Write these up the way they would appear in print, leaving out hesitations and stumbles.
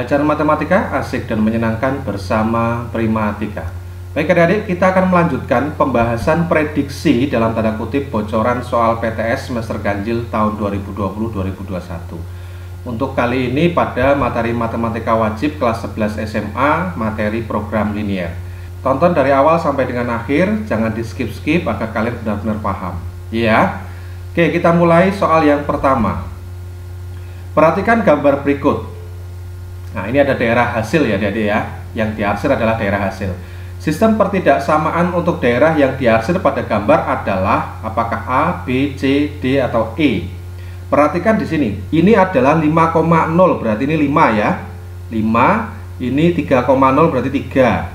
Belajar matematika asik dan menyenangkan bersama Primatika. Baik adik-adik, kita akan melanjutkan pembahasan prediksi dalam tanda kutip bocoran soal PTS semester ganjil tahun 2020-2021. Untuk kali ini pada materi matematika wajib kelas 11 SMA, materi program linier. Tonton dari awal sampai dengan akhir, jangan di skip-skip agar kalian benar-benar paham. Ya. Oke, kita mulai soal yang pertama. Perhatikan gambar berikut. Nah, ini ada daerah hasil ya adik-adik ya. Yang diarsir adalah daerah hasil. Sistem pertidaksamaan untuk daerah yang diarsir pada gambar adalah apakah A, B, C, D, atau E. Perhatikan di sini. Ini adalah 5,0 berarti ini 5 ya. 5, ini 3,0 berarti 3.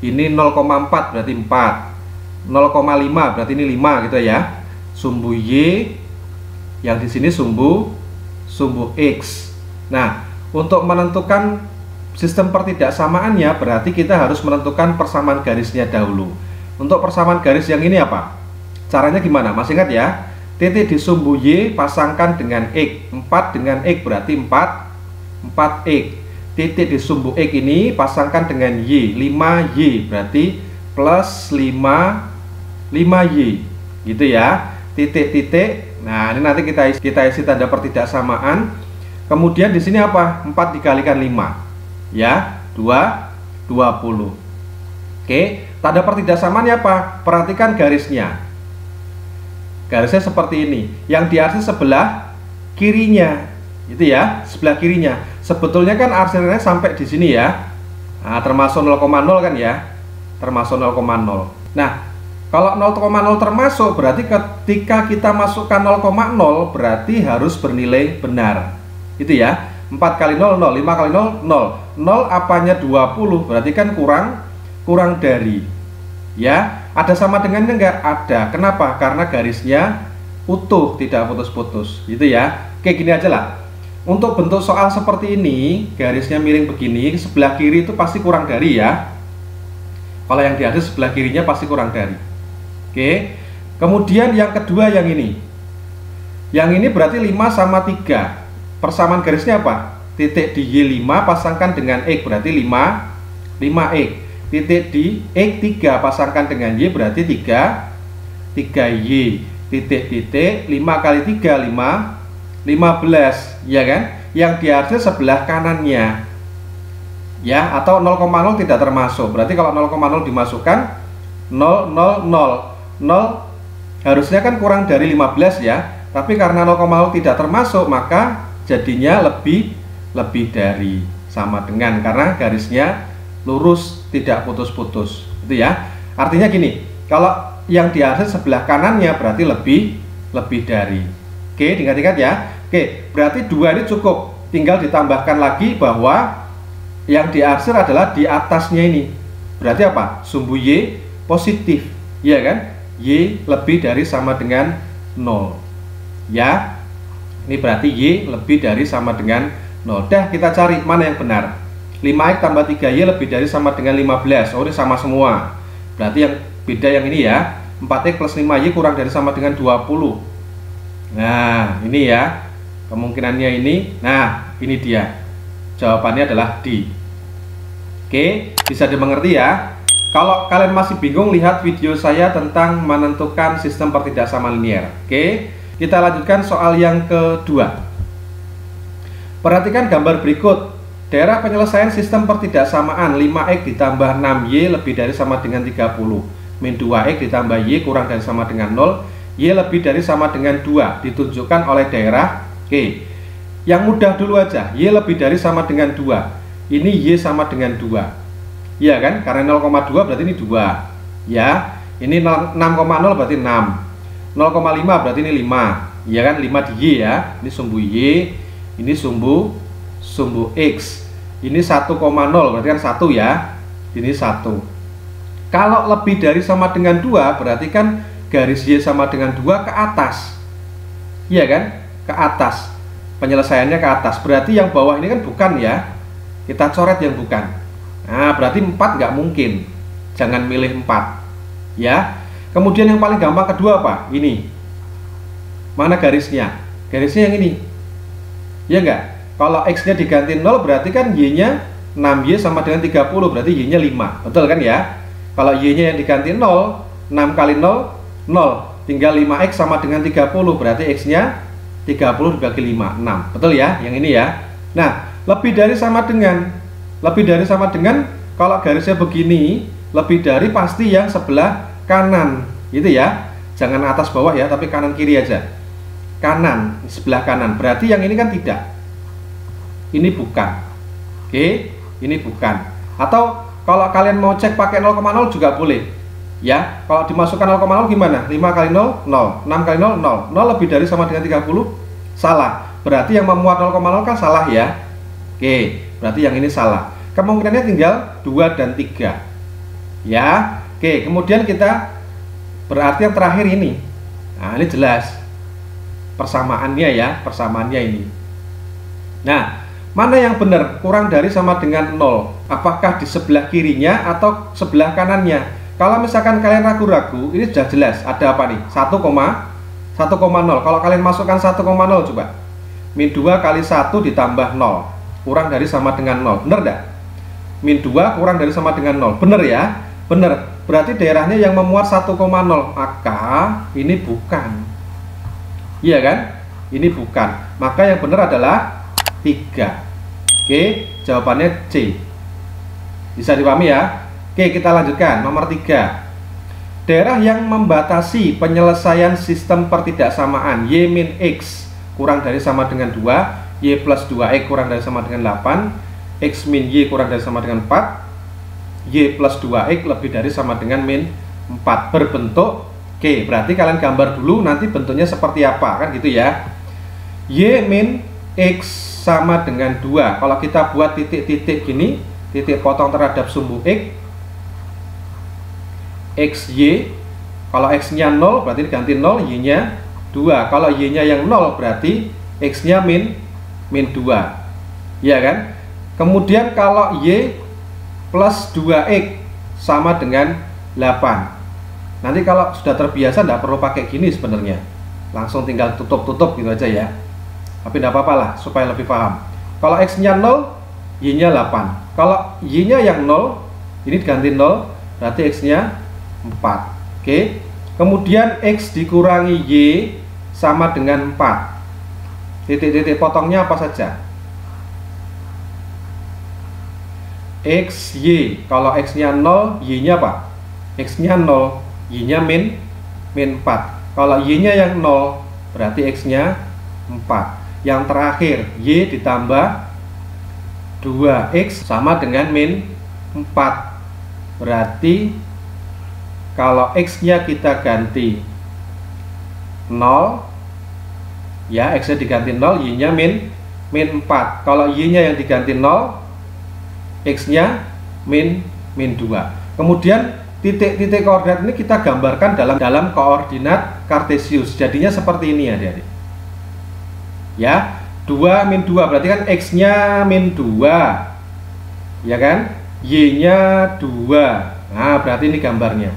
Ini 0,4 berarti 4. 0,5 berarti ini 5 gitu ya. Sumbu Y yang di sini sumbu X. Nah, untuk menentukan sistem pertidaksamaannya berarti kita harus menentukan persamaan garisnya dahulu. Untuk persamaan garis yang ini apa? Caranya gimana? Masih ingat ya? Titik di sumbu Y pasangkan dengan X. 4 dengan X berarti 4X. Titik di sumbu X ini pasangkan dengan Y. 5Y berarti plus 5Y. Gitu ya. Titik-titik. Nah, ini nanti kita isi tanda pertidaksamaan. Kemudian di sini apa? 4 dikalikan 5. Ya, 20. Oke, tanda pertidaksamaannya apa? Perhatikan garisnya. Garisnya seperti ini. Yang diarsir sebelah kirinya. Itu ya, sebelah kirinya. Sebetulnya kan arsirnya sampai di sini ya. Nah, termasuk 0,0 kan ya? Termasuk 0,0. Nah, kalau 0,0 termasuk berarti ketika kita masukkan 0,0 berarti harus bernilai benar. Itu ya. 4 kali 0, 0, 5 kali 0, 0. 0 apanya 20, berarti kan kurang dari. Ya, ada sama dengannya enggak? Ada. Kenapa? Karena garisnya utuh, tidak putus-putus. Gitu ya. Oke, gini aja lah. Untuk bentuk soal seperti ini, garisnya miring begini, sebelah kiri itu pasti kurang dari ya. Kalau yang diarsir sebelah kirinya pasti kurang dari. Oke. Kemudian yang kedua yang ini. Yang ini berarti 5 sama 3. Persamaan garisnya apa? Titik di Y5 pasangkan dengan X berarti 5X. Titik di X3 pasangkan dengan Y berarti 3Y. Titik-titik 5 kali 3 15, ya kan? Yang diarsir sebelah kanannya. Ya, atau 0,0 tidak termasuk. Berarti kalau 0,0 dimasukkan 0 harusnya kan kurang dari 15 ya. Tapi karena 0,0 tidak termasuk maka jadinya lebih dari, sama dengan, karena garisnya lurus tidak putus-putus. Itu ya. Artinya gini, kalau yang diarsir sebelah kanannya berarti lebih dari. Oke, diingat-ingat ya. Oke, berarti 2 ini cukup. Tinggal ditambahkan lagi bahwa yang diarsir adalah di atasnya ini. Berarti apa? Sumbu Y positif. Iya kan? Y lebih dari sama dengan 0. Ya. Ini berarti Y lebih dari sama dengan 0. Dah, kita cari mana yang benar. 5X tambah 3Y lebih dari sama dengan 15. Oh, ini sama semua. Berarti yang beda yang ini ya. 4X plus 5Y kurang dari sama dengan 20. Nah, ini ya. Kemungkinannya ini. Nah, ini dia. Jawabannya adalah D. Oke, bisa dimengerti ya. Kalau kalian masih bingung, lihat video saya tentang menentukan sistem pertidaksamaan linier. Oke. Kita lanjutkan soal yang kedua. Perhatikan gambar berikut. Daerah penyelesaian sistem pertidaksamaan 5X ditambah 6Y lebih dari sama dengan 30. Min 2X ditambah Y kurang dari sama dengan 0. Y lebih dari sama dengan 2. Ditunjukkan oleh daerah. Oke. Yang mudah dulu aja. Y lebih dari sama dengan 2. Ini Y sama dengan 2. Iya kan? Karena 0,2 berarti ini 2. Ya. Ini 6,0 berarti 6. 0,5 berarti ini 5. Iya kan? 5 di Y ya. Ini sumbu Y. Ini sumbu X. Ini 1,0 berarti kan 1 ya. Ini 1. Kalau lebih dari sama dengan 2 berarti kan garis Y sama dengan 2 ke atas. Iya kan? Ke atas. Penyelesaiannya ke atas. Berarti yang bawah ini kan bukan ya. Kita coret yang bukan. Nah, berarti 4 nggak mungkin. Jangan milih 4. Ya. Kemudian yang paling gampang kedua apa? Ini. Mana garisnya? Garisnya yang ini. Ya enggak? Kalau X-nya diganti 0 berarti kan Y-nya 6Y sama dengan 30, berarti Y-nya 5. Betul kan ya? Kalau Y-nya yang diganti 0, 6 kali 0, 0. Tinggal 5X sama dengan 30, berarti X-nya 30 dibagi 5, 6. Betul ya? Yang ini ya. Nah, lebih dari sama dengan. Lebih dari sama dengan, kalau garisnya begini, lebih dari pasti yang sebelah kanan. Gitu ya. Jangan atas bawah ya, tapi kanan kiri aja. Kanan, sebelah kanan. Berarti yang ini kan tidak. Ini bukan. Oke, ini bukan. Atau kalau kalian mau cek pakai 0,0 juga boleh. Ya, kalau dimasukkan 0,0 gimana? 5 kali 0, 0. 6 kali 0, 0. 0 lebih dari sama dengan 30, salah. Berarti yang memuat 0,0 kan salah ya. Oke, berarti yang ini salah. Kemungkinannya tinggal 2 dan 3. Ya, oke. Kemudian kita berarti yang terakhir ini. Nah, ini jelas persamaannya ya, persamaannya ini. Nah, mana yang benar? Kurang dari sama dengan 0. Apakah di sebelah kirinya atau sebelah kanannya? Kalau misalkan kalian ragu-ragu, ini sudah jelas. Ada apa nih? 1,0. Kalau kalian masukkan 1,0 coba. Min 2 kali 1 ditambah 0. Kurang dari sama dengan 0. Bener enggak? Min 2 kurang dari sama dengan 0. Bener ya? Bener. Berarti daerahnya yang memuat 1,0. Maka ini bukan. Iya kan? Ini bukan. Maka yang benar adalah 3. Oke, jawabannya C. Bisa dipahami ya? Oke, kita lanjutkan. Nomor 3. Daerah yang membatasi penyelesaian sistem pertidaksamaan Y min X kurang dari sama dengan 2, Y plus 2X kurang dari sama dengan 8, X min Y kurang dari sama dengan 4, Y plus 2X lebih dari sama dengan min 4 berbentuk. Oke, berarti kalian gambar dulu nanti bentuknya seperti apa, kan gitu ya. Y min X sama dengan 2. Kalau kita buat titik-titik gini, titik potong terhadap sumbu X, XY, kalau X nya 0 berarti diganti 0, Y nya 2. Kalau Y nya yang 0 berarti X nya min 2, ya kan? Kemudian kalau Y plus 2X sama dengan 8. Nanti kalau sudah terbiasa tidak perlu pakai gini sebenarnya, langsung tinggal tutup-tutup gitu aja ya. Tapi tidak apa-apa lah supaya lebih paham. Kalau X nya 0, Y nya 8. Kalau Y nya yang 0, ini diganti 0, berarti X nya 4. Oke. Kemudian X dikurangi Y sama dengan 4. Titik-titik potongnya apa saja? X, Y. Kalau X nya 0, Y nya apa? X nya 0, Y nya min 4. Kalau Y nya yang 0, berarti X nya 4. Yang terakhir, Y ditambah 2X sama dengan min 4. Berarti kalau X nya kita ganti 0, ya X nya diganti 0, Y nya min 4. Kalau Y nya yang diganti 0, X nya min 2. Kemudian titik-titik koordinat ini kita gambarkan dalam koordinat kartesius. Jadinya seperti ini ya adik-adik. Ya, 2 min 2 berarti kan X nya min 2, ya kan? Y nya 2. Nah, berarti ini gambarnya.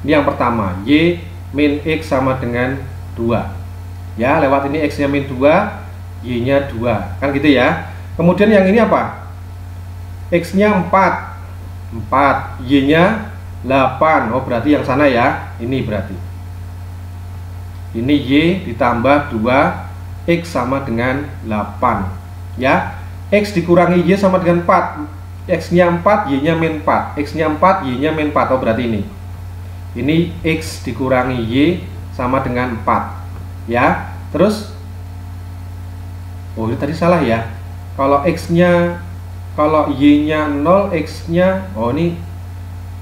Ini yang pertama, Y min X sama dengan 2. Ya, lewat ini X nya min 2, Y nya 2. Kan gitu ya. Kemudian yang ini apa? X nya 4, Y nya 8. Oh, berarti yang sana ya. Ini berarti. Ini Y ditambah 2, X sama dengan 8. Ya, X dikurangi Y sama dengan 4. X nya 4, Y nya min 4. X nya 4, Y nya min 4. Oh, berarti ini. Ini X dikurangi Y sama dengan 4. Ya, terus oh, ini tadi salah ya. Kalau X nya, kalau Y nya 0, X nya, oh ini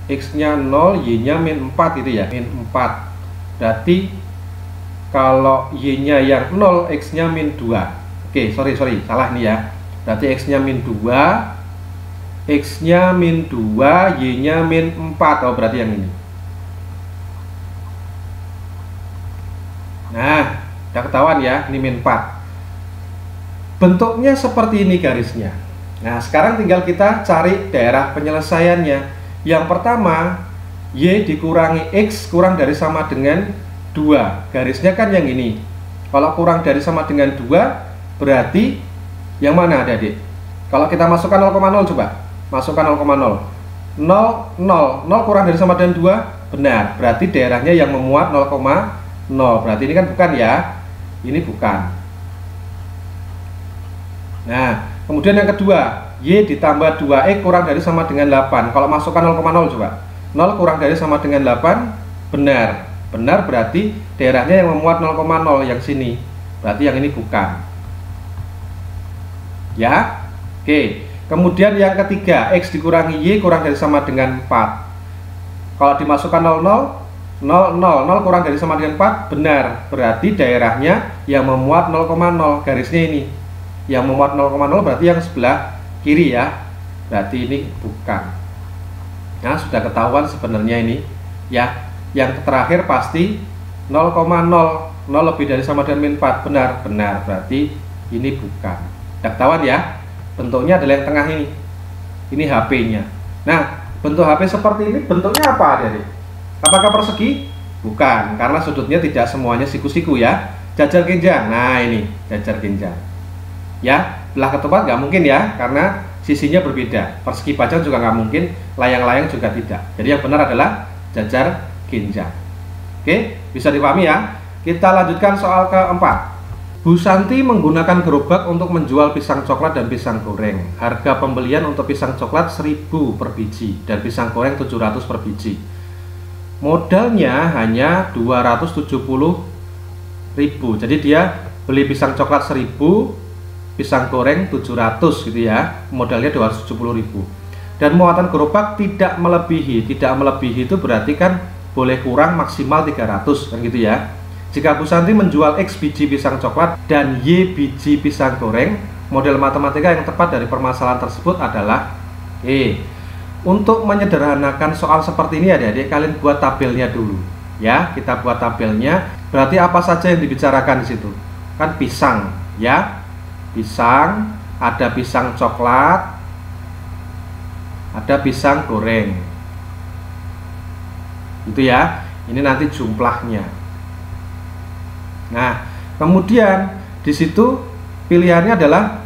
X nya 0, Y nya min 4 itu ya, min 4. Berarti kalau Y nya yang 0, X nya min 2. Oke, sorry, salah nih ya. Berarti X nya min 2, X nya min 2, Y nya min 4. Oh, berarti yang ini. Nah, udah ketahuan ya, ini min 4. Bentuknya seperti ini garisnya. Nah, sekarang tinggal kita cari daerah penyelesaiannya. Yang pertama, Y dikurangi X kurang dari sama dengan 2. Garisnya kan yang ini. Kalau kurang dari sama dengan 2, berarti Yang mana adik-adik? Kalau kita masukkan 0,0 coba. Masukkan 0,0. 0 kurang dari sama dengan 2, benar. Berarti daerahnya yang memuat 0,0. Berarti ini kan bukan ya. Ini bukan. Nah, kemudian yang kedua, Y ditambah 2X kurang dari sama dengan 8. Kalau masukkan 0,0 coba. 0 kurang dari sama dengan 8, benar. Benar berarti daerahnya yang memuat 0,0 yang sini. Berarti yang ini bukan. Ya. Oke. Kemudian yang ketiga, X dikurangi Y kurang dari sama dengan 4. Kalau dimasukkan 00, 0 kurang dari sama dengan 4, benar. Berarti daerahnya yang memuat 0,0, garisnya ini. Yang memuat 0,0 berarti yang sebelah kiri ya. Berarti ini bukan. Nah, sudah ketahuan sebenarnya ini ya. Yang terakhir pasti 0,0. 0 lebih dari sama dengan min 4, benar. Berarti ini bukan. Sudah ketahuan ya. Bentuknya adalah yang tengah ini. Ini HP-nya. Nah, bentuk HP seperti ini bentuknya apa adik-adik? Apakah persegi? Bukan, karena sudutnya tidak semuanya siku-siku ya. Jajar genjang, nah ini jajar genjang. Ya, belah ketupat nggak mungkin ya, karena sisinya berbeda. Persegi panjang juga nggak mungkin, layang-layang juga tidak. Jadi yang benar adalah jajar genjang. Oke, bisa dipahami ya. Kita lanjutkan soal keempat. Bu Santi menggunakan gerobak untuk menjual pisang coklat dan pisang goreng. Harga pembelian untuk pisang coklat 1000 per biji dan pisang goreng 700 per biji. Modalnya hanya 270.000. Jadi dia beli pisang coklat 1000, pisang goreng 700 gitu ya. Modalnya 270.000. Dan muatan gerobak tidak melebihi. Tidak melebihi itu berarti kan boleh kurang maksimal 300 kan gitu ya. Jika Bu Santi menjual X biji pisang coklat dan Y biji pisang goreng, model matematika yang tepat dari permasalahan tersebut adalah Untuk menyederhanakan soal seperti ini adik-adik, kalian buat tabelnya dulu ya. Kita buat tabelnya. Berarti apa saja yang dibicarakan di situ? Kan pisang ya. Pisang, ada pisang coklat, ada pisang goreng. Itu ya. Ini nanti jumlahnya. Nah, kemudian di situ pilihannya adalah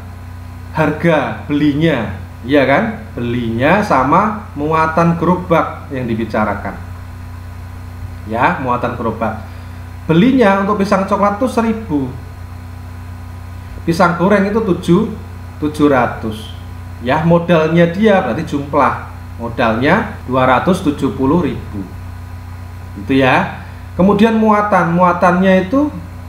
harga belinya. Iya kan? Belinya sama muatan gerobak yang dibicarakan. Ya, muatan gerobak. Belinya untuk pisang coklat itu 1000. Pisang goreng itu 700. Ya, modalnya dia berarti jumlah. Modalnya 270.000. Itu ya. Kemudian muatannya itu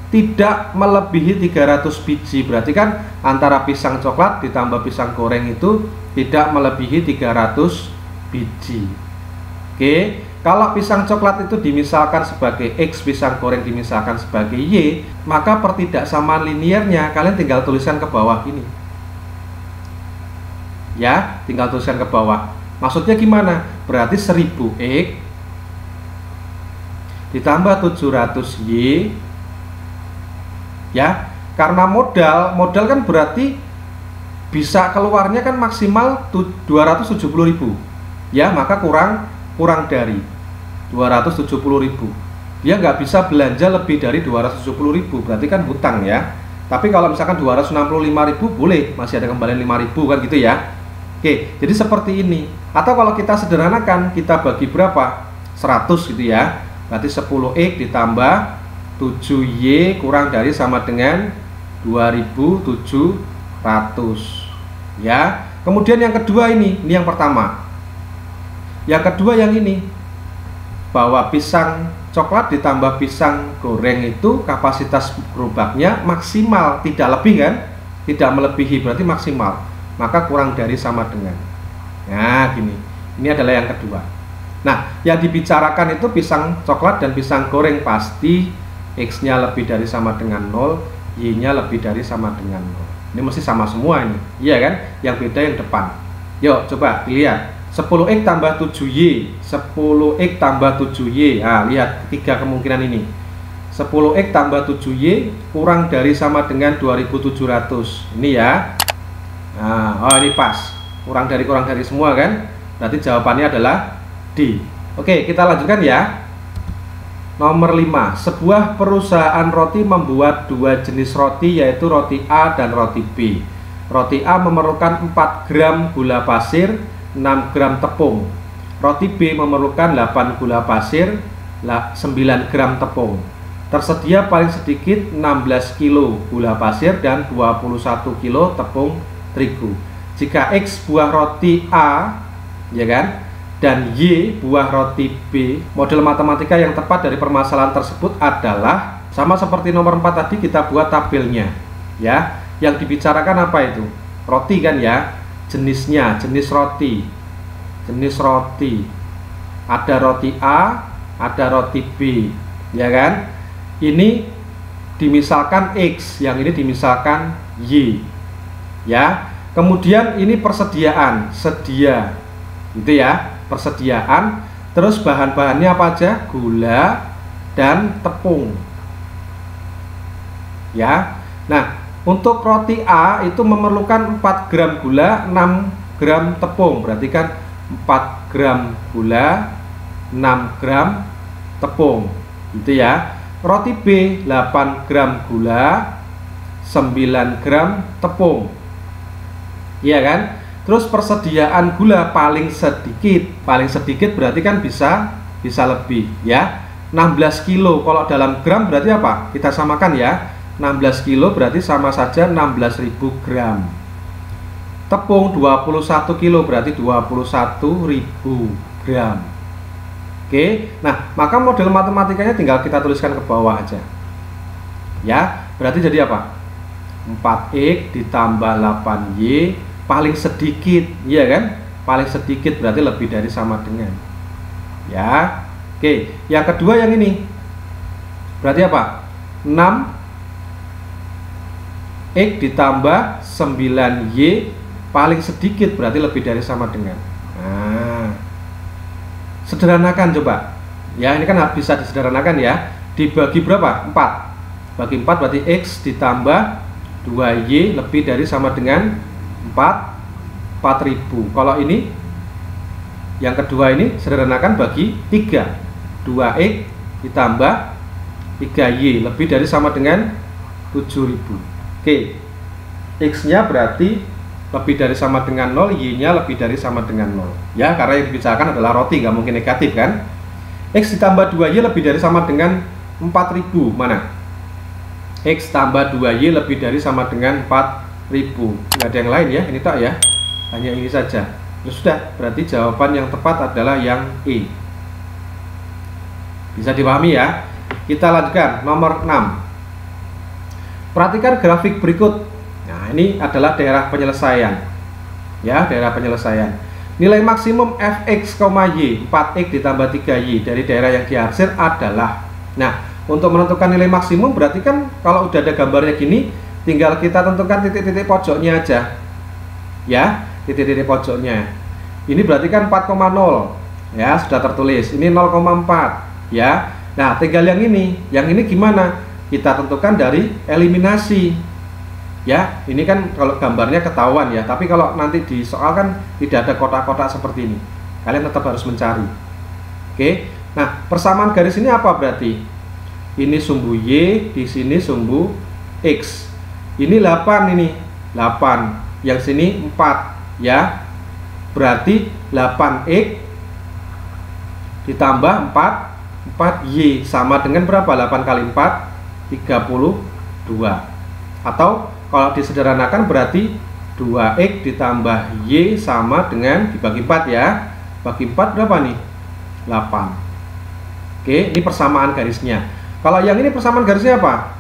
tidak melebihi 300 biji. Berarti kan antara pisang coklat ditambah pisang goreng itu tidak melebihi 300 biji. Oke, kalau pisang coklat itu dimisalkan sebagai X, pisang goreng dimisalkan sebagai Y, maka pertidaksamaan linearnya kalian tinggal tuliskan ke bawah ini. Ya, tinggal tuliskan ke bawah. Maksudnya gimana? Berarti 1000X ditambah 700Y ya, karena modal kan berarti bisa keluarnya kan maksimal 270.000 ya, maka kurang dari 270.000. Dia nggak bisa belanja lebih dari 270.000, berarti kan hutang ya. Tapi kalau misalkan 265.000 boleh, masih ada kembalian 5.000 kan gitu ya. Oke, jadi seperti ini. Atau kalau kita sederhanakan, kita bagi berapa? 100 gitu ya. Berarti 10X ditambah 7Y kurang dari sama dengan 2.700 ya. Kemudian yang kedua ini yang pertama. Yang kedua yang ini, bahwa pisang coklat ditambah pisang goreng itu kapasitas gerobaknya maksimal, tidak lebih kan? Tidak melebihi, berarti maksimal. Maka kurang dari sama dengan. Nah, gini. Ini adalah yang kedua. Nah, yang dibicarakan itu pisang coklat dan pisang goreng, pasti X-nya lebih dari sama dengan 0, Y-nya lebih dari sama dengan 0. Ini mesti sama semua ini, iya kan? Yang beda yang depan. Yuk, coba dilihat. 10X tambah 7Y, 10X tambah 7Y. Nah, lihat tiga kemungkinan ini. 10X tambah 7Y kurang dari sama dengan 2.700. Ini ya. Nah, oh ini pas. Kurang dari semua kan? Berarti jawabannya adalah D. Oke, kita lanjutkan ya. Nomor 5. Sebuah perusahaan roti membuat dua jenis roti, yaitu roti A dan roti B. Roti A memerlukan 4 gram gula pasir, 6 gram tepung. Roti B memerlukan 8 gula pasir, 9 gram tepung. Tersedia paling sedikit 16 kilo gula pasir dan 21 kilo tepung terigu. Jika X buah roti A, ya kan, dan Y buah roti B, model matematika yang tepat dari permasalahan tersebut adalah sama seperti nomor 4 tadi, kita buat tabelnya, ya. Yang dibicarakan apa itu? Roti kan ya, jenisnya, jenis roti. Ada roti A, ada roti B, ya kan? Ini dimisalkan X, yang ini dimisalkan Y, ya. Kemudian ini persediaan, sedia, gitu ya, persediaan. Terus bahan-bahannya apa aja? Gula dan tepung, ya. Nah, untuk roti A itu memerlukan 4 gram gula, 6 gram tepung. Berarti kan 4 gram gula, 6 gram tepung, gitu ya. Roti B 8 gram gula, 9 gram tepung, iya kan? Terus persediaan gula paling sedikit berarti kan bisa lebih, ya. 16 kilo, kalau dalam gram berarti apa? Kita samakan ya. 16 kilo berarti sama saja 16.000 gram. Tepung 21 kilo berarti 21.000 gram. Oke, nah maka model matematikanya tinggal kita tuliskan ke bawah aja, ya. Berarti jadi apa? 4X ditambah 8Y paling sedikit, iya kan? Paling sedikit berarti lebih dari sama dengan, ya. Oke, yang kedua yang ini berarti apa? 6X ditambah 9Y paling sedikit berarti lebih dari sama dengan. Nah, sederhanakan coba. Ya, ini kan bisa disederhanakan ya. Dibagi berapa? 4. Bagi 4 berarti X ditambah 2Y lebih dari sama dengan 4.000. Kalau ini yang kedua ini sederhanakan bagi 3. 2X ditambah 3Y lebih dari sama dengan 7.000. Oke, X-nya berarti lebih dari sama dengan 0, Y-nya lebih dari sama dengan 0. Ya, karena yang dibicarakan adalah roti, nggak mungkin negatif kan. X ditambah 2Y lebih dari sama dengan 4.000. Mana? X tambah 2Y lebih dari sama dengan 4.000. Nggak ada yang lain ya, ini tak ya. Hanya ini saja. Ya sudah, berarti jawaban yang tepat adalah yang E. Bisa dipahami ya. Kita lanjutkan nomor 6. Perhatikan grafik berikut. Nah, ini adalah daerah penyelesaian. Ya, daerah penyelesaian. Nilai maksimum fx, y 4x ditambah 3y dari daerah yang dihasil adalah. Nah, untuk menentukan nilai maksimum berarti kan kalau udah ada gambarnya gini, tinggal kita tentukan titik-titik pojoknya aja. Ya, titik-titik pojoknya. Ini berarti kan 4,0. Ya, sudah tertulis. Ini 0,4. Ya. Nah, tinggal yang ini. Yang ini gimana? Kita tentukan dari eliminasi, ya. Ini kan kalau gambarnya ketahuan ya, tapi kalau nanti di soal kan tidak ada kotak-kotak seperti ini, kalian tetap harus mencari. Oke, nah persamaan garis ini apa berarti? Ini sumbu Y, di sini sumbu X. Ini 8, ini 8, yang sini 4, ya. Berarti 8X ditambah 4Y sama dengan berapa? 8 kali 4 32. Atau kalau disederhanakan berarti 2X ditambah Y sama dengan dibagi 4 ya. Bagi 4 berapa nih? 8. Oke, ini persamaan garisnya. Kalau yang ini persamaan garisnya apa?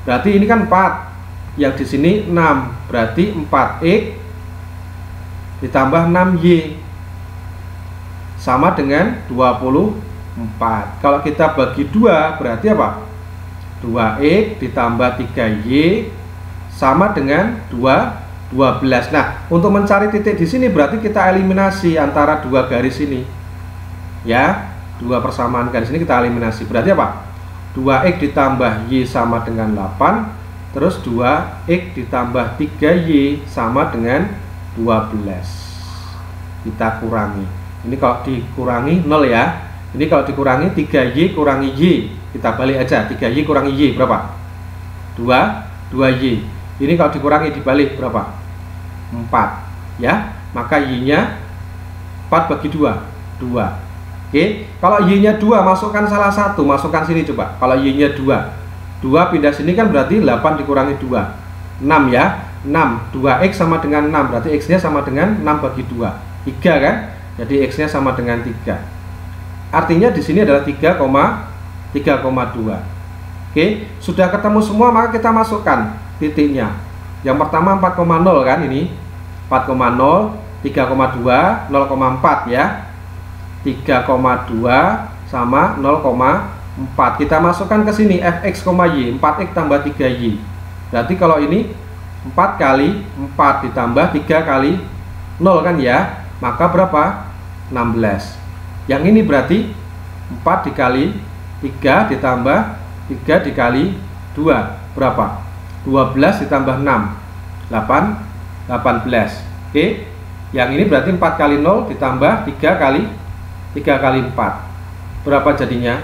Berarti ini kan 4. Yang di sini 6. Berarti 4X ditambah 6Y sama dengan 24. Kalau kita bagi 2 berarti apa? 2X ditambah 3Y sama dengan 12. Nah, untuk mencari titik di sini berarti kita eliminasi antara dua garis ini. Ya, dua persamaan garis ini kita eliminasi. Berarti apa? 2X ditambah Y sama dengan 8. Terus 2X ditambah 3Y sama dengan 12. Kita kurangi. Ini kalau dikurangi 0 ya. Ini kalau dikurangi 3Y kurangi Y. Kita balik aja, 3Y kurangi Y berapa? 2Y. Ini kalau dikurangi dibalik berapa? 4 ya. Maka Y-nya 4 bagi 2, 2. Oke, kalau Y-nya 2 masukkan salah satu, masukkan sini coba. Kalau Y-nya 2 pindah sini kan berarti 8 dikurangi 2, 6 ya. 6, 2X sama dengan 6, berarti X-nya sama dengan 6 bagi 2, 3 kan? Jadi X-nya sama dengan 3. Artinya di sini adalah 3,2. Oke, sudah ketemu semua, maka kita masukkan titiknya. Yang pertama 4,0 kan, ini 4,0, 3,2, 0,4 ya. 3,2 sama 0,4. Kita masukkan ke sini fx, y, 4x tambah 3y. Berarti kalau ini 4 kali 4 ditambah 3 kali 0 kan ya, maka berapa? 16. Yang ini berarti 4 dikali 3 ditambah 3 dikali 2 berapa? 12 ditambah 6, 18. Oke, yang ini berarti 4 kali 0 ditambah 3 kali 4 berapa jadinya?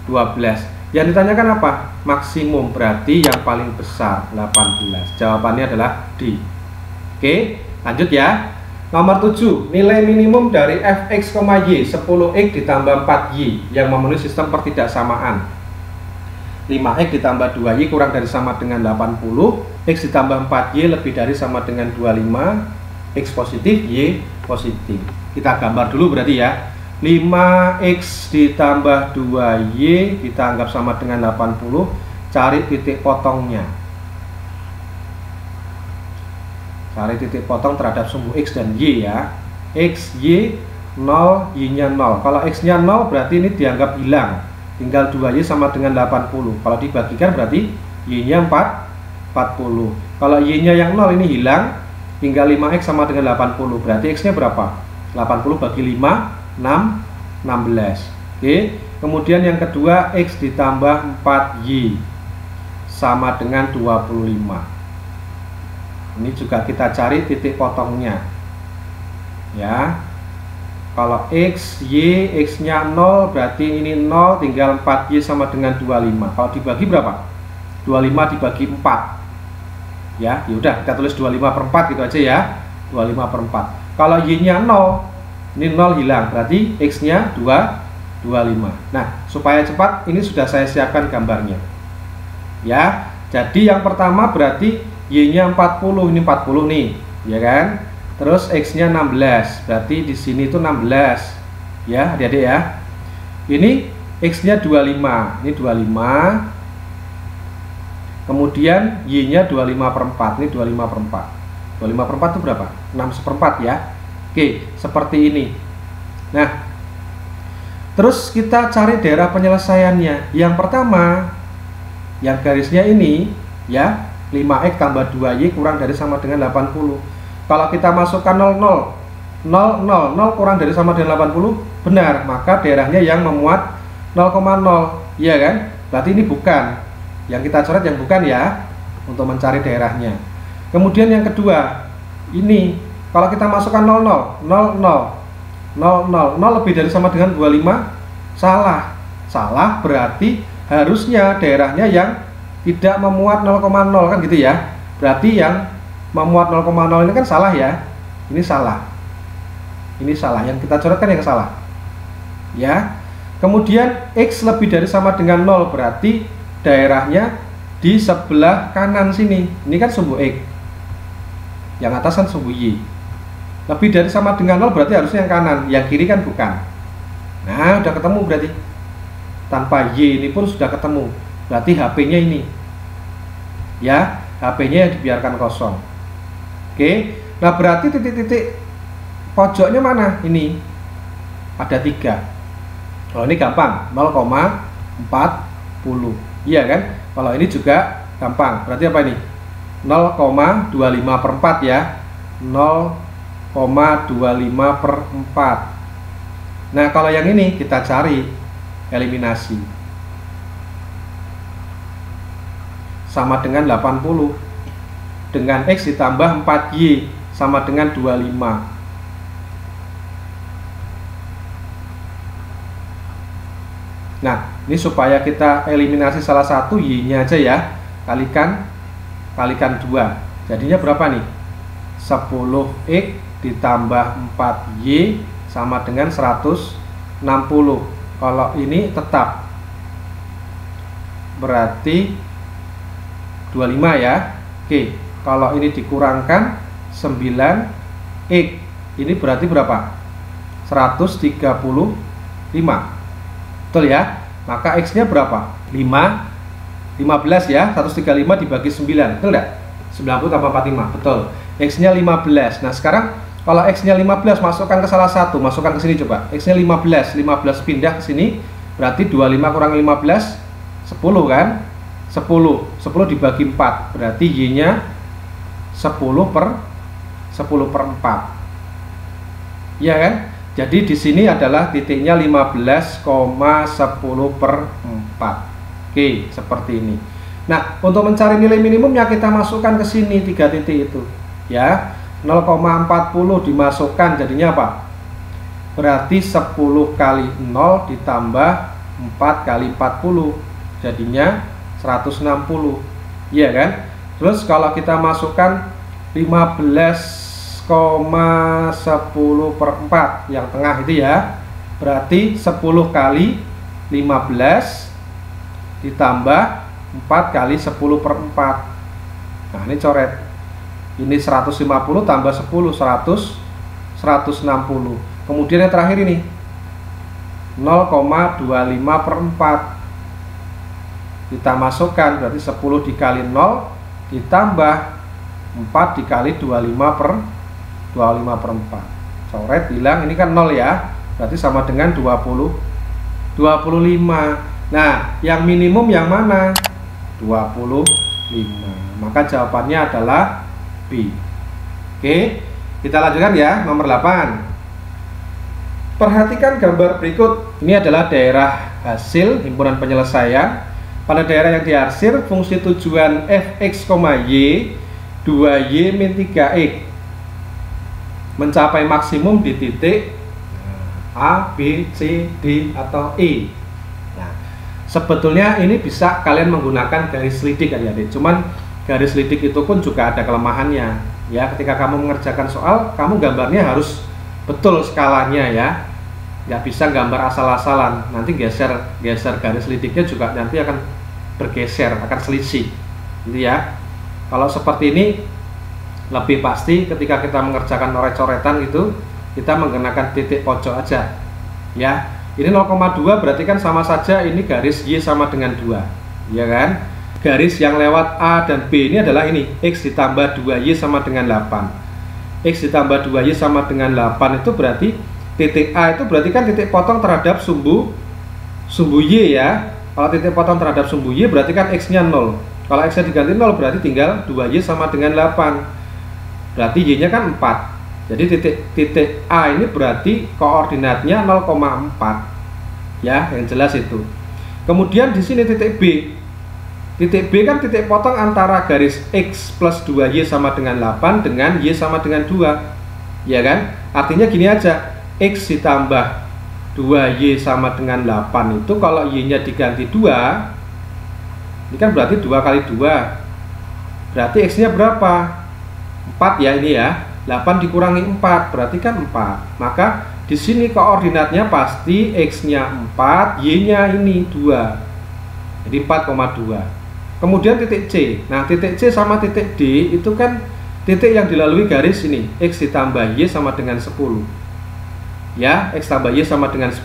12. Yang ditanyakan apa? Maksimum, berarti yang paling besar 18. Jawabannya adalah D. Oke, lanjut ya. Nomor 7, nilai minimum dari fx, y 10x ditambah 4y yang memenuhi sistem pertidaksamaan. 5x ditambah 2y kurang dari sama dengan 80, x ditambah 4y lebih dari sama dengan 25, x positif, y positif. Kita gambar dulu berarti ya. 5x ditambah 2y kita anggap sama dengan 80, cari titik potongnya. Cari titik potong terhadap sumbu x dan y ya. X, y 0, y nya 0. Kalau x nya 0 berarti ini dianggap hilang, tinggal 2y sama dengan 80. Kalau dibagikan berarti y nya 40. Kalau y nya yang 0 ini hilang, tinggal 5x sama dengan 80. Berarti x nya berapa? 80 bagi 5, 16. Oke, kemudian yang kedua x ditambah 4y sama dengan 25. Ini juga kita cari titik potongnya ya. Kalau x, y, x nya 0 berarti ini 0, tinggal 4y sama dengan 25. Kalau dibagi berapa? 25 dibagi 4 ya. Yaudah kita tulis 25/4 gitu aja ya. 25/4. Kalau y nya 0, ini 0 hilang, berarti x nya 25. Nah, supaya cepat ini sudah saya siapkan gambarnya ya. Jadi yang pertama berarti y nya 40, ini 40 nih ya kan. Terus x nya 16, berarti di sini itu 16 ya adik-adik ya. Ini x nya 25, ini 25. Kemudian y nya 25/4, ini 25/4. 25/4 itu berapa? 6/4 ya. Oke, seperti ini. Nah, terus kita cari daerah penyelesaiannya. Yang pertama, yang garisnya ini ya, 5x tambah 2y kurang dari sama dengan 80. Kalau kita masukkan 0, 0 kurang dari sama dengan 80, benar, maka daerahnya yang memuat 0,0 ya kan. Berarti ini bukan, yang kita coret yang bukan ya, untuk mencari daerahnya. Kemudian yang kedua, ini kalau kita masukkan 0 lebih dari sama dengan 25, salah berarti harusnya daerahnya yang tidak memuat 0,0 kan gitu ya. Berarti yang memuat 0,0 ini kan salah ya. Ini salah. Ini salah, yang kita coretkan yang salah ya. Kemudian x lebih dari sama dengan 0 berarti daerahnya di sebelah kanan sini. Ini kan sumbu x, yang atas kan sumbu y. Lebih dari sama dengan 0 berarti harusnya yang kanan, yang kiri kan bukan. Nah, udah ketemu berarti. Tanpa y ini pun sudah ketemu. Berarti HP-nya ini ya, HP-nya yang dibiarkan kosong. Oke, nah berarti titik-titik pojoknya mana? Ini ada 3. Kalau ini gampang, 0,40 iya kan. Kalau ini juga gampang, berarti apa ini? 0,25/4 ya. 0,25/4. Nah, kalau yang ini kita cari eliminasi. Sama dengan 80. Dengan x ditambah 4y sama dengan 25. Nah, ini supaya kita eliminasi salah satu y nya aja ya, kalikan kalikan 2. Jadinya berapa nih? 10x ditambah 4y sama dengan 160. Kalau ini tetap berarti 25 ya. Oke, kalau ini dikurangkan 9x, ini berarti berapa? 135. Betul ya? Maka x nya berapa? 15 ya. 135 dibagi 9, betul enggak? 90 tambah 45, betul. X nya 15. Nah sekarang kalau X nya 15, masukkan ke salah satu, masukkan ke sini coba. X nya 15 pindah ke sini, berarti 25 kurang 15 10 kan? 10 dibagi 4, berarti Y nya 10 per 4. Iya kan? Jadi di sini adalah titiknya 15,10 per 4. Oke, seperti ini. Nah, untuk mencari nilai minimumnya kita masukkan ke sini 3 titik itu. Ya, 0,40 dimasukkan, jadinya apa? Berarti 10 kali 0 ditambah 4 kali 40, jadinya 160. Iya kan? Terus kalau kita masukkan 15,10 per 4 yang tengah itu ya, berarti 10 kali 15 ditambah 4 kali 10 per 4. Nah ini coret, ini 150 tambah 10, 160. Kemudian yang terakhir ini 0,25 per 4 kita masukkan, berarti 10 dikali 0 ditambah 4 dikali 25 per 4. Coret, bilang ini kan 0 ya, berarti sama dengan 25. Nah yang minimum yang mana? 25. Maka jawabannya adalah B. Oke, kita lanjutkan ya, nomor 8. Perhatikan gambar berikut. Ini adalah daerah hasil himpunan penyelesaian. Pada daerah yang diarsir, fungsi tujuan fx, y 2y min 3x mencapai maksimum di titik A, B, C, D, atau E. Nah, sebetulnya ini bisa kalian menggunakan garis lidik adik-adik. Cuman garis lidik itu pun juga ada kelemahannya. Ya, ketika kamu mengerjakan soal, kamu gambarnya harus betul skalanya ya. Nggak bisa gambar asal-asalan, nanti geser garis lidiknya juga nanti akan bergeser, akan selisih gitu ya. Kalau seperti ini lebih pasti ketika kita mengerjakan coret-coretan gitu, kita menggunakan titik pojok aja ya. Ini 0,2 berarti kan sama saja ini garis Y sama dengan 2 ya kan. Garis yang lewat A dan B ini adalah ini, X ditambah 2Y sama dengan 8. X ditambah 2Y sama dengan 8 itu berarti titik A itu berarti kan titik potong terhadap sumbu Y ya. Kalau titik potong terhadap sumbu Y berarti kan X nya 0. Kalau X nya diganti 0 berarti tinggal 2Y sama dengan 8. Berarti Y nya kan 4. Jadi titik A ini berarti koordinatnya 0,4 ya, yang jelas itu. Kemudian di sini titik B. Titik B kan titik potong antara garis X plus 2Y sama dengan 8 dengan Y sama dengan 2 ya kan. Artinya gini aja, X ditambah 2Y sama dengan 8 itu kalau Y nya diganti 2, ini kan berarti 2 kali 2, berarti X nya berapa? 4 ya ini ya. 8 dikurangi 4 berarti kan 4. Maka di sini koordinatnya pasti X nya 4, Y nya ini 2, jadi 4,2. Kemudian titik C. Nah titik C sama titik D itu kan titik yang dilalui garis ini, X ditambah Y sama dengan 10 ya, X tambah Y sama dengan 10.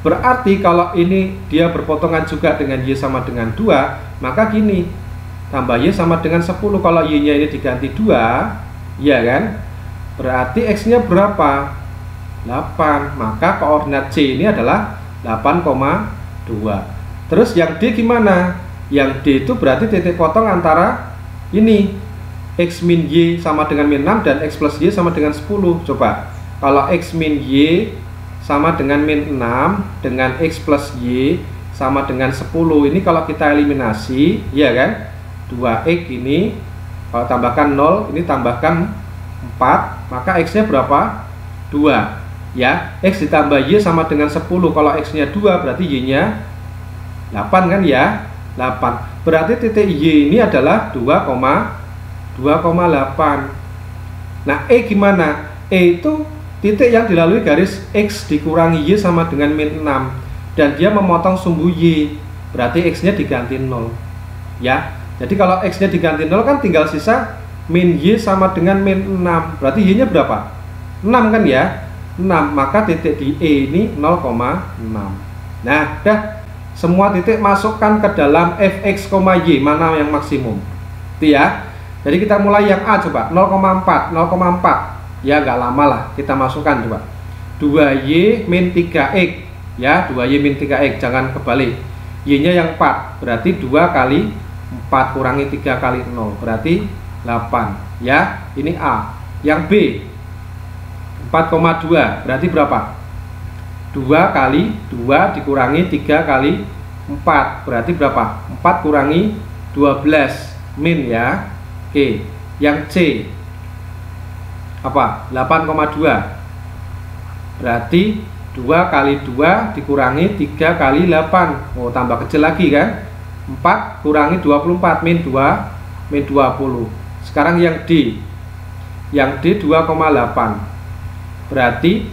Berarti kalau ini dia berpotongan juga dengan Y sama dengan 2, maka gini, tambah Y sama dengan 10. Kalau Y nya ini diganti 2 ya kan, berarti X nya berapa? 8. Maka koordinat C ini adalah 8,2. Terus yang D gimana? Yang D itu berarti titik potong antara ini, X min Y sama dengan min 6 dan X plus Y sama dengan 10. Coba, kalau X min Y sama dengan min 6 dengan X plus Y sama dengan 10, ini kalau kita eliminasi ya kan, 2X ini kalau tambahkan 0, ini tambahkan 4, maka X nya berapa? 2 ya. X ditambah Y sama dengan 10, kalau X nya 2 berarti Y nya 8 kan ya, 8. Berarti titik Y ini adalah 2,2. 2,8. Nah, E gimana? E itu titik yang dilalui garis X dikurangi Y sama dengan min 6, dan dia memotong sumbu Y, berarti X nya diganti 0 ya. Jadi kalau X nya diganti 0 kan tinggal sisa min Y sama dengan min 6, berarti Y nya berapa? 6 kan ya, 6, maka titik di E ini 0,6. Nah, dah semua titik masukkan ke dalam fx, y, mana yang maksimum itu ya. Jadi kita mulai yang A coba, 0,4 ya, nggak lama lah, kita masukkan coba 2y min 3x ya, 2y min 3x, jangan kebalik, y nya yang 4, berarti 2 kali 4 kurangi 3 kali 0 berarti 8 ya. Ini A. Yang B 4,2 berarti berapa? 2 kali 2 dikurangi 3 kali 4 berarti berapa? 4 kurangi 12 min ya. Oke. Yang C apa? 8,2 berarti 2 kali 2 dikurangi 3 kali 8. Oh, tambah kecil lagi kan? 4 kurangi 24 min 2 min 20. Sekarang yang D. Yang D 2,8 berarti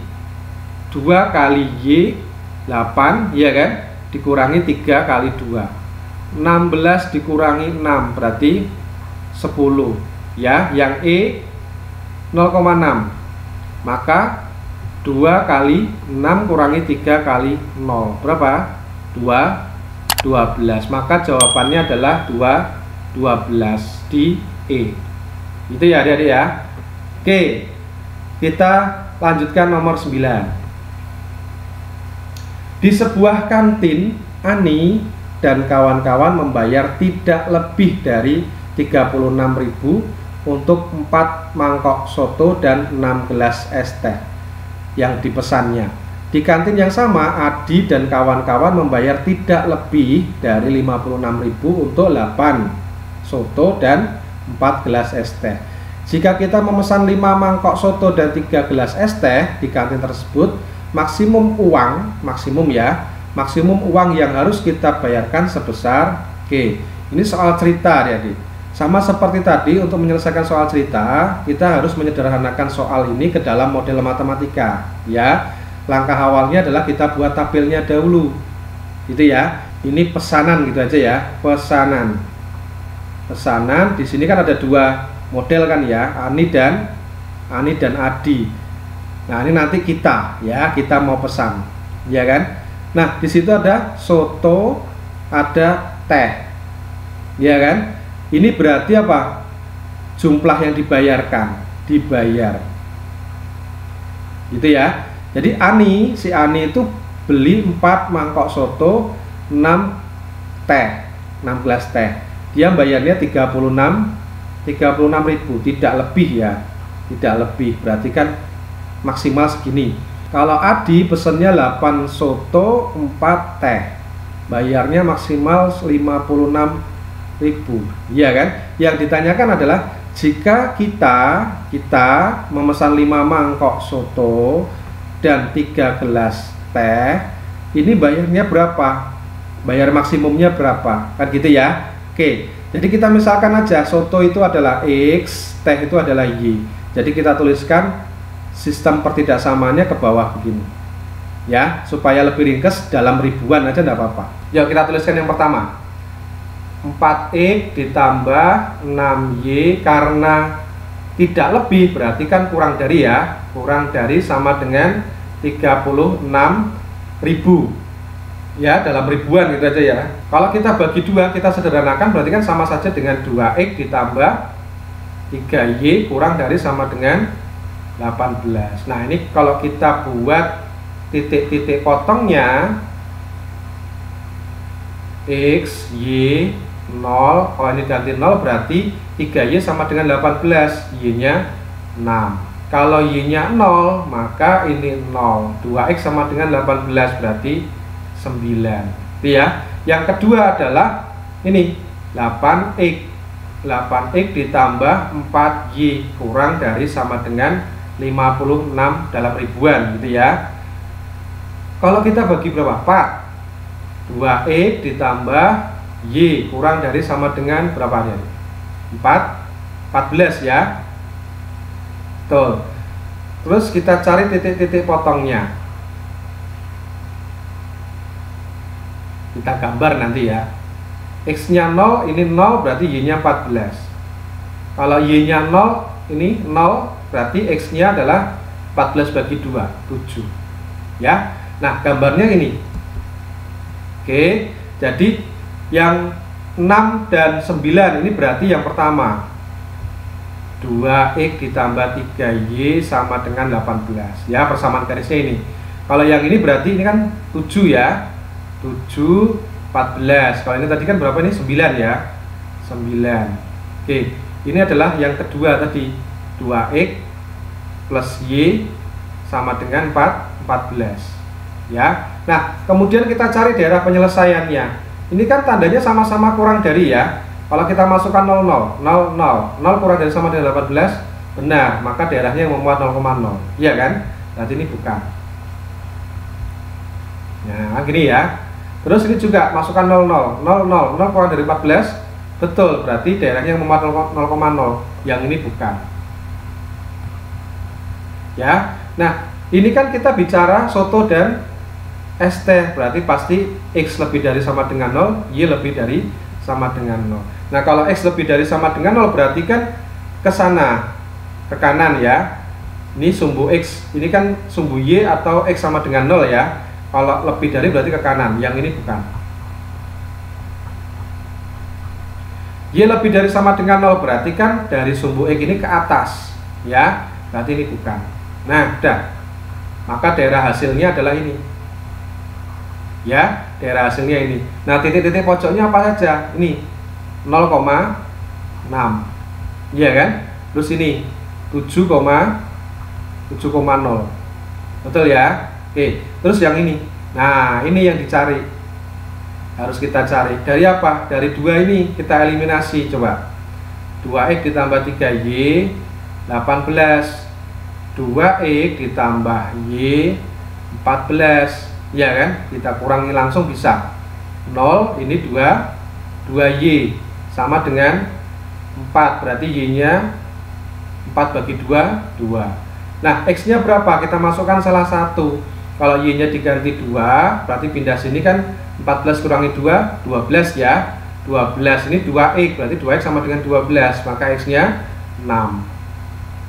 2 kali Y 8 ya kan, dikurangi 3 kali 2 16 dikurangi 6 berarti 10 ya. Yang E 0,6, maka 2 kali 6 kurangi 3 kali 0 berapa? 12. Maka jawabannya adalah 12 di E. Itu ya adik-adik ya. Oke, kita lanjutkan nomor 9. Di sebuah kantin, Ani dan kawan-kawan membayar tidak lebih dari 36.000 untuk 4 mangkok soto dan 6 gelas es teh yang dipesannya. Di kantin yang sama, Adi dan kawan-kawan membayar tidak lebih dari 56.000 untuk 8 soto dan 4 gelas es teh. Jika kita memesan 5 mangkok soto dan 3 gelas es teh di kantin tersebut, maksimum uang yang harus kita bayarkan sebesar G. Ini soal cerita ya, Dik. Sama seperti tadi, untuk menyelesaikan soal cerita, kita harus menyederhanakan soal ini ke dalam model matematika ya. Langkah awalnya adalah kita buat tabelnya dahulu. Gitu ya. Ini pesanan gitu aja ya, pesanan. Pesanan di sini kan ada 2 model kan ya, Ani dan Adi. Nah, ini nanti kita mau pesan, ya kan? Nah, di situ ada soto, ada teh, ya kan? Ini berarti apa? Jumlah yang dibayar, gitu ya. Jadi si Ani itu beli 4 mangkok soto, 6 gelas teh. Dia bayarnya 36.000, tidak lebih ya, tidak lebih. Berarti kan maksimal segini. Kalau Adi pesennya 8 soto 4 teh, bayarnya maksimal 56.000, iya kan? Yang ditanyakan adalah jika kita memesan 5 mangkok soto dan 3 gelas teh, ini bayarnya berapa? Bayar maksimumnya berapa? Kan gitu ya. Oke, jadi kita misalkan aja soto itu adalah X, teh itu adalah Y. Jadi kita tuliskan sistem pertidaksamaannya ke bawah begini ya, supaya lebih ringkas, dalam ribuan aja enggak apa-apa. Yuk kita tuliskan yang pertama, 4X ditambah 6Y, karena tidak lebih berarti kan kurang dari ya, kurang dari sama dengan 36.000 ya, dalam ribuan gitu aja ya. Kalau kita bagi 2, kita sederhanakan, berarti kan sama saja dengan 2X ditambah 3Y kurang dari sama dengan 18. Nah, ini kalau kita buat titik-titik potongnya, X, Y, 0, kalau ini ganti 0 berarti 3Y sama dengan 18, Y nya 6. Kalau Y nya 0, maka ini 0, 2X sama dengan 18 berarti 9. Itu ya. Yang kedua adalah ini 8X ditambah 4Y kurang dari sama dengan 56 dalam ribuan gitu ya. Kalau kita bagi berapa? 4. 2X ditambah Y kurang dari sama dengan berapa ya? 4 14 ya. Tuh. Terus kita cari titik-titik potongnya. Kita gambar nanti ya. X-nya 0, ini 0 berarti Y-nya 14. Kalau Y-nya 0, ini 0 berarti X-nya adalah 14 bagi 2, 7 ya. Nah gambarnya ini. Oke, jadi yang 6 dan 9 ini berarti yang pertama 2X ditambah 3Y sama dengan 18 ya, persamaan garisnya ini. Kalau yang ini berarti ini kan 7 ya, 7, 14. Kalau ini tadi kan berapa ini? 9 ya, 9. Oke, ini adalah yang kedua tadi, 2X plus Y sama dengan 14 ya. Nah kemudian kita cari daerah penyelesaiannya. Ini kan tandanya sama-sama kurang dari ya. Kalau kita masukkan 00, 0, 0, 0 kurang dari sama dengan 18, benar, maka daerahnya yang memuat 0,0, iya kan? Berarti ini bukan. Nah gini ya. Terus ini juga masukkan 00, 0, 0, 0 kurang dari 14, betul, berarti daerahnya yang memuat 0,0, yang ini bukan. Ya, nah ini kan kita bicara soto dan ST, berarti pasti X lebih dari sama dengan 0, Y lebih dari sama dengan 0. Nah kalau X lebih dari sama dengan 0 berarti kan ke sana, ke kanan ya. Ini sumbu X, ini kan sumbu Y atau X sama dengan 0 ya. Kalau lebih dari berarti ke kanan, yang ini bukan. Y lebih dari sama dengan 0 berarti kan dari sumbu X ini ke atas ya, berarti ini bukan. Nah udah, maka daerah hasilnya adalah ini ya, daerah hasilnya ini. Nah titik-titik pojoknya apa saja? Ini 0,6 iya kan, terus ini 7,0 betul ya. Oke, terus yang ini, nah ini yang dicari, harus kita cari dari apa? Dari 2 ini kita eliminasi. Coba 2X ditambah 3Y 18, 2X ditambah Y 14 ya kan, kita kurangi langsung bisa 0, ini 2Y sama dengan 4, berarti Y nya 4 bagi 2, 2. Nah X nya berapa? Kita masukkan salah satu. Kalau Y nya diganti 2 berarti pindah sini kan 14 kurangi 2, 12 ya, 12 ini 2X, berarti 2X sama dengan 12, maka X nya 6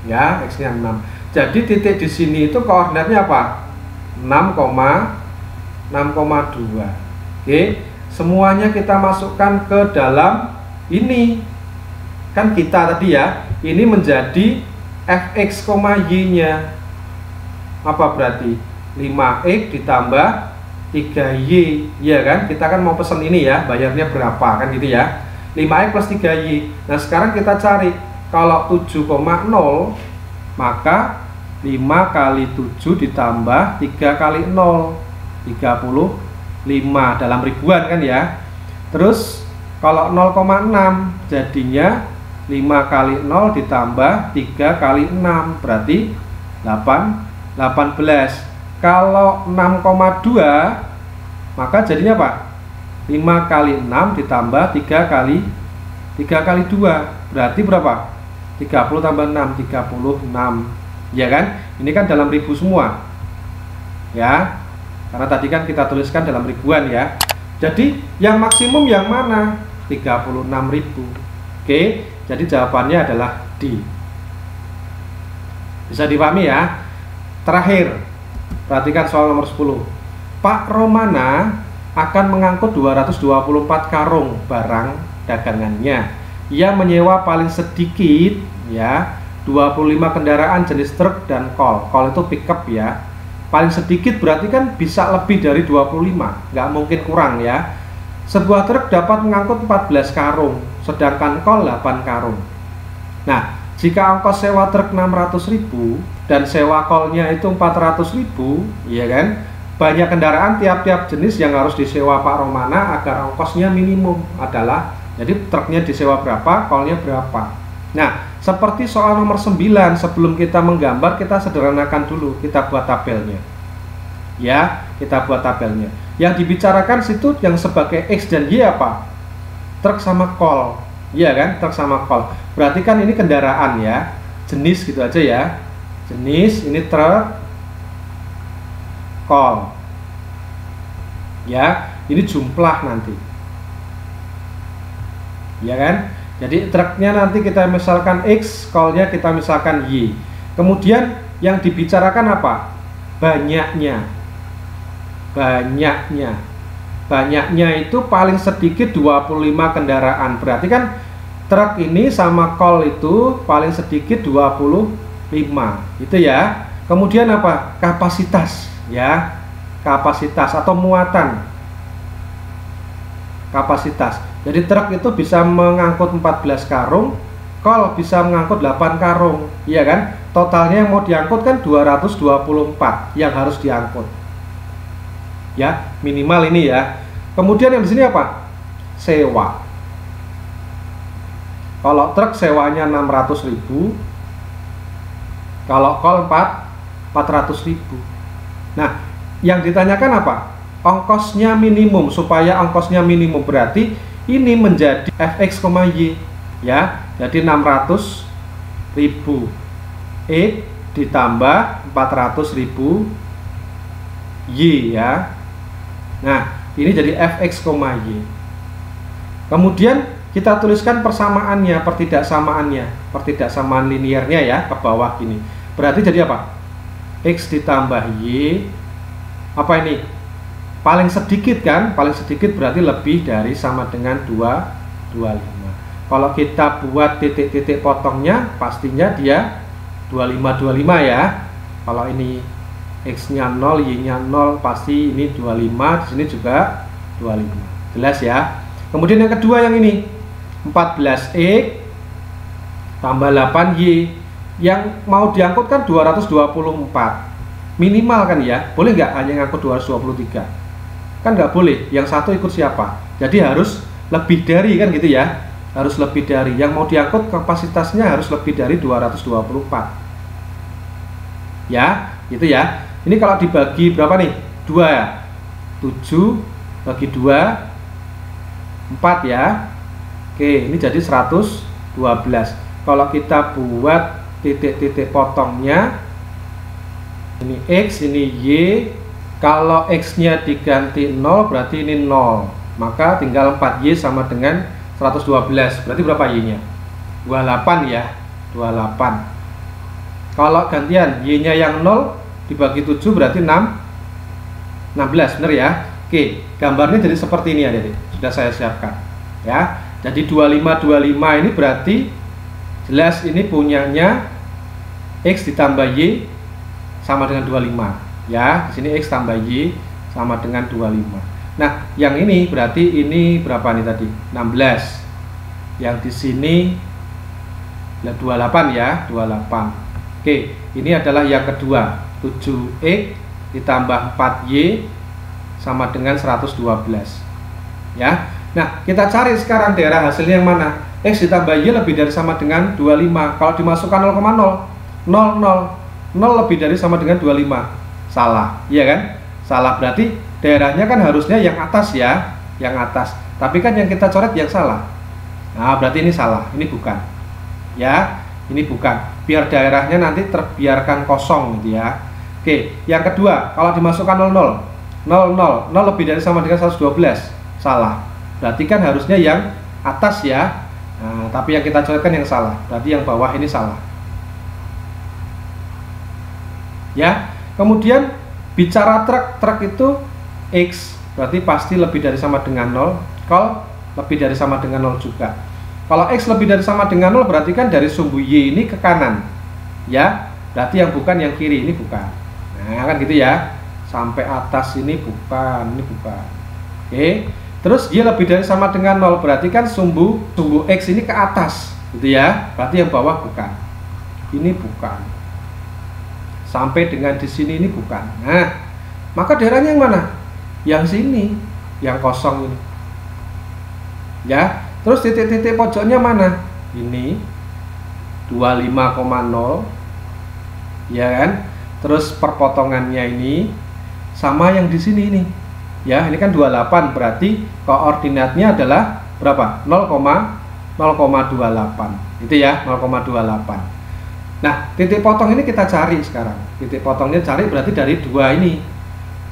ya, X nya 6. Jadi titik di sini itu koordinatnya apa? 6,2. Oke, semuanya kita masukkan ke dalam ini. Kan kita tadi ya, ini menjadi Fx, Y nya apa berarti? 5X ditambah 3Y ya kan, kita kan mau pesen ini ya, bayarnya berapa kan gitu ya, 5X plus 3Y. Nah sekarang kita cari, kalau 7,0 maka 5 kali 7 ditambah 3 kali 0, 35 dalam ribuan kan ya. Terus kalau 0,6 jadinya 5 kali 0 ditambah 3 kali 6 berarti 18. Kalau 6,2 maka jadinya apa? 5 kali 6 ditambah 3 kali 2 berarti berapa? 30 tambah 6, 36 ya kan? Ini kan dalam ribu semua ya, karena tadi kan kita tuliskan dalam ribuan ya. Jadi yang maksimum yang mana? 36.000. Oke, jadi jawabannya adalah D. Bisa dipahami ya. Terakhir, perhatikan soal nomor 10. Pak Romana akan mengangkut 224 karung barang dagangannya. Ia menyewa paling sedikit ya 25 kendaraan jenis truk dan kol. Kol itu pickup ya. Paling sedikit berarti kan bisa lebih dari 25, nggak mungkin kurang ya. Sebuah truk dapat mengangkut 14 karung, sedangkan kol 8 karung. Nah, jika ongkos sewa truk 600.000 dan sewa kolnya itu 400.000, ya kan? Banyak kendaraan tiap-tiap jenis yang harus disewa Pak Romana agar ongkosnya minimum adalah, jadi truknya disewa berapa, kolnya berapa. Nah, seperti soal nomor 9, sebelum kita menggambar, kita sederhanakan dulu, kita buat tabelnya. Ya, kita buat tabelnya. Yang dibicarakan situ yang sebagai X dan Y apa? Truk sama kol. Iya kan, truk sama kol. Berarti kan ini kendaraan ya, jenis gitu aja ya. Jenis ini truk, kol. Ya, ini jumlah nanti. Ya kan? Jadi truknya nanti kita misalkan X, kolnya kita misalkan Y. Kemudian yang dibicarakan apa? Banyaknya. Banyaknya itu paling sedikit 25 kendaraan. Berarti kan truk ini sama kol itu paling sedikit 25. Itu ya. Kemudian apa? Kapasitas ya. Kapasitas atau muatan. Kapasitas. Jadi truk itu bisa mengangkut 14 karung, kol bisa mengangkut 8 karung. Iya kan? Totalnya yang mau diangkut kan 224 yang harus diangkut. Ya, minimal ini ya. Kemudian yang di sini apa? Sewa. Kalau truk sewanya 600.000, kalau kol 400.000. Nah, yang ditanyakan apa? Ongkosnya minimum. Supaya ongkosnya minimum berarti ini menjadi fx, y ya. Jadi 600.000 X ditambah 400.000 Y ya. Nah, ini jadi fx, y. Kemudian kita tuliskan persamaannya, pertidaksamaan linearnya ya, ke bawah gini. Berarti jadi apa? X ditambah Y. Apa ini? Paling sedikit kan? Paling sedikit berarti lebih dari sama dengan 225. Kalau kita buat titik-titik potongnya, pastinya dia 25 ya. Kalau ini X-nya 0, Y-nya 0, pasti ini 25, di sini juga 25. Jelas ya. Kemudian yang kedua yang ini 14X tambah 8Y. Yang mau diangkut kan 224. Minimal kan ya. Boleh nggak hanya ngangkut 223? Kan nggak boleh. Yang satu ikut siapa? Jadi harus lebih dari kan gitu ya. Harus lebih dari. Yang mau diangkut kapasitasnya harus lebih dari 224. Ya, gitu ya. Ini kalau dibagi berapa nih? 2 ya. 7 bagi 2 4 ya. Oke, ini jadi 112. Kalau kita buat titik-titik potongnya, ini X, ini Y. Kalau X-nya diganti 0 berarti ini 0. Maka tinggal 4Y sama dengan 112. Berarti berapa Y-nya? 28 ya. 28. Kalau gantian Y-nya yang 0 dibagi 7 berarti 16, benar ya? Oke, gambarnya jadi seperti ini ya, Dede. Sudah saya siapkan. Ya. Jadi 25 ini berarti jelas ini punyanya X ditambah Y sama dengan 25. Ya, di sini X tambah Y sama dengan 25. Nah, yang ini berarti ini berapa nih tadi? 16. Yang di sini 28 ya, 28. Oke, ini adalah yang kedua. 7X ditambah 4Y sama dengan 112 ya. Nah, kita cari sekarang daerah hasilnya yang mana? X ditambah Y lebih dari sama dengan 25. Kalau dimasukkan 0,0 0 lebih dari sama dengan 25. Salah, iya kan? Salah, berarti daerahnya kan harusnya yang atas ya, yang atas. Tapi kan yang kita coret yang salah. Nah, berarti ini salah, ini bukan. Ya, ini bukan. Biar daerahnya nanti terbiarkan kosong gitu ya. Oke, yang kedua, kalau dimasukkan 00 lebih dari sama dengan 112. Salah. Berarti kan harusnya yang atas ya. Nah, tapi yang kita coretkan yang salah. Berarti yang bawah ini salah. Ya. Kemudian bicara truk itu X, berarti pasti lebih dari sama dengan 0. Kol lebih dari sama dengan 0 juga. Kalau X lebih dari sama dengan 0 berarti kan dari sumbu Y ini ke kanan. Ya. Berarti yang bukan yang kiri ini bukan. Nah, kan gitu ya. Sampai atas ini bukan, ini bukan. Oke. Terus Y lebih dari sama dengan 0 berarti kan sumbu X ini ke atas, gitu ya. Berarti yang bawah bukan. Ini bukan. Sampai dengan di sini ini bukan. Nah, maka daerahnya yang mana? Yang sini, yang kosong ini. Ya. Terus titik-titik pojoknya mana? Ini 25,0. Ya kan? Terus perpotongannya ini sama yang di sini ini. Ya, ini kan 28 berarti koordinatnya adalah berapa? 0,5. 0,28. Itu ya, 0,28. Nah, titik potong ini kita cari sekarang. Titik potongnya cari berarti dari dua ini.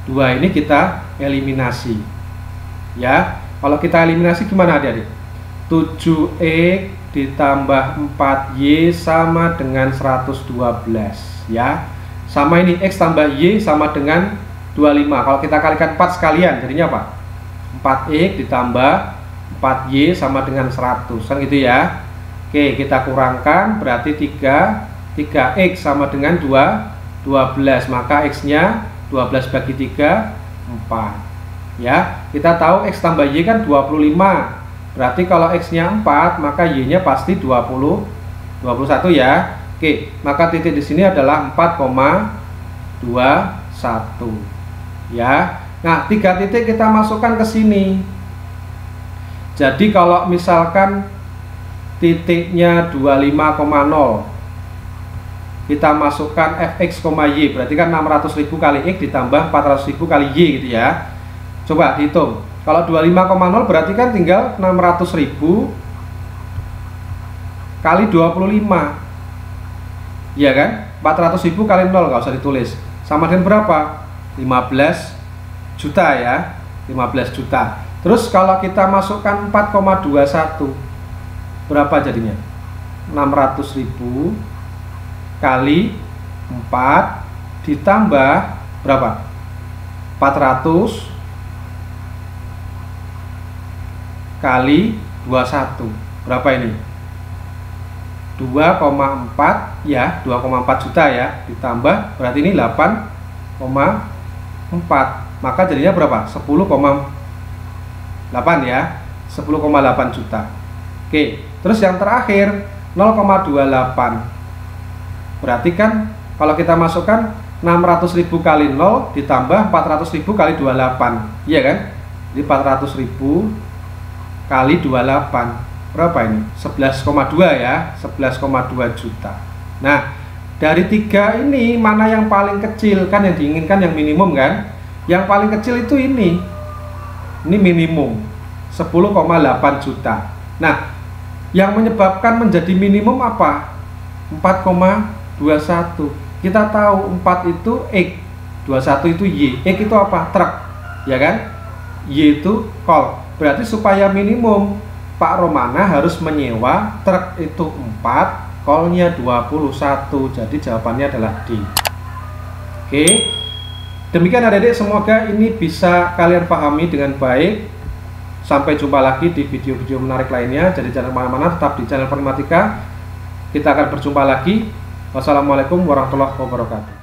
Dua ini kita eliminasi. Ya, kalau kita eliminasi gimana adik-adik? 7x ditambah 4y sama dengan 112 ya. Sama ini x tambah y sama dengan 25. Kalau kita kalikan 4 sekalian jadinya apa? 4x ditambah 4y sama dengan 100 kan gitu ya. Oke, kita kurangkan berarti 3x sama dengan 12, maka x nya 12 bagi 3 4 ya. Kita tahu x tambah y kan 25, berarti kalau x nya 4 maka y nya pasti 21 ya. Oke, maka titik di sini adalah 4,21 ya. Nah, 3 titik kita masukkan ke sini. Jadi kalau misalkan titiknya 25,0 kita masukkan fx, y, berarti kan 600.000 kali x ditambah 400.000 kali y gitu ya. Coba dihitung. Kalau 25,0 berarti kan tinggal 600.000 kali 25. Iya kan? 400.000 kali 0, nggak usah ditulis. Sama dengan berapa? 15 juta ya. 15 juta. Terus kalau kita masukkan 4,21 berapa jadinya? 600.000 kali 4 ditambah berapa? 400 kali 21. Berapa ini? 2,4 ya, 2,4 juta ya, ditambah berarti ini 8,4, maka jadinya berapa? 10,8 ya, 10,8 juta. Oke, terus yang terakhir 0,28, berarti kan kalau kita masukkan 600.000 kali 0 ditambah 400.000 kali 28, iya kan? Jadi 400.000 kali 28 berapa ini? 11,2 ya, 11,2 juta. Nah, dari 3 ini mana yang paling kecil? Kan yang diinginkan yang minimum kan? Yang paling kecil itu ini minimum 10,8 juta. Nah, yang menyebabkan menjadi minimum apa? 4,21. Kita tahu 4 itu x, 21 itu y. X itu apa? Truk, ya kan? Y itu call. Berarti supaya minimum Pak Romana harus menyewa truk itu 4, call-nya 21. Jadi jawabannya adalah D. Oke. Demikian adik-adik, semoga ini bisa kalian pahami dengan baik. Sampai jumpa lagi di video-video menarik lainnya. Jadi jangan kemana-mana, tetap di channel Permatika. Kita akan berjumpa lagi. Wassalamualaikum warahmatullahi wabarakatuh.